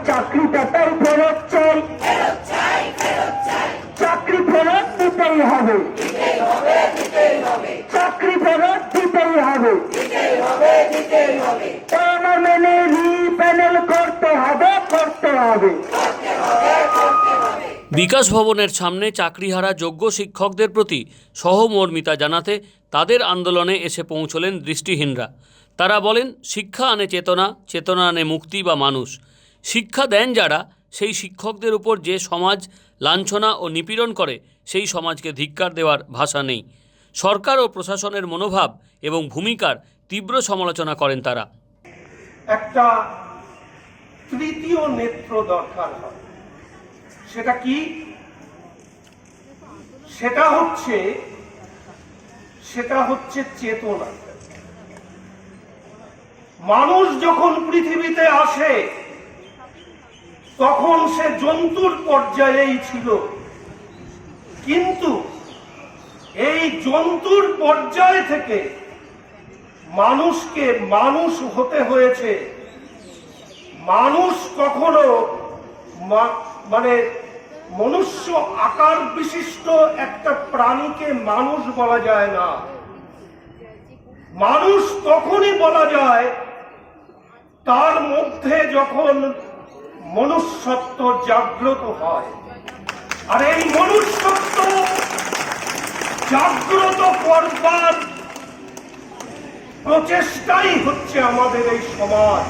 চাকরিটা তাই ফেরত চাই, চাকরি ফেরত দিতেই হবে, চাকরি ফেরত দিতেই হবে, মেনে রিপ্যানেল করতে হবে, করতে হবে। বিকাশ ভবনের সামনে চাকরিহারা যোগ্য শিক্ষকদের প্রতি সহমর্মিতা জানাতে তাদের আন্দোলনে এসে পৌঁছলেন দৃষ্টিহীনরা। তারা বলেন, শিক্ষা আনে চেতনা, চেতনা আনে মুক্তি বা মানুষ। শিক্ষা দেন যারা, সেই শিক্ষকদের উপর যে সমাজ লাঞ্ছনা ও নিপীড়ন করে, সেই সমাজকে ধিক্কার দেওয়ার ভাষা নেই। সরকার ও প্রশাসনের মনোভাব এবং ভূমিকার তীব্র সমালোচনা করেন তারা। একটা তৃতীয় নেত্র দরকার হয়। সেটা কি? সেটা হচ্ছে চেতনা। মানুষ যখন পৃথিবীতে আসে তখন সে জন্তুর পর্যায়েই ছিল, কিন্তু এই জন্তুর পর্যায় থেকে মানুষকে মানুষ হতে হয়েছে। মানুষ কখনো মনুষ্য আকার বিশিষ্ট একটা প্রাণীকে মানুষ বলা যায় না। মানুষ তখনই বলা যায় তার মধ্যে যখন মনুষ্যত্ব জাগ্রত হয়। আর এই মনুষ্যত্ব জাগ্রত করবার প্রচেষ্টাই হচ্ছে আমাদের এই সমাজ।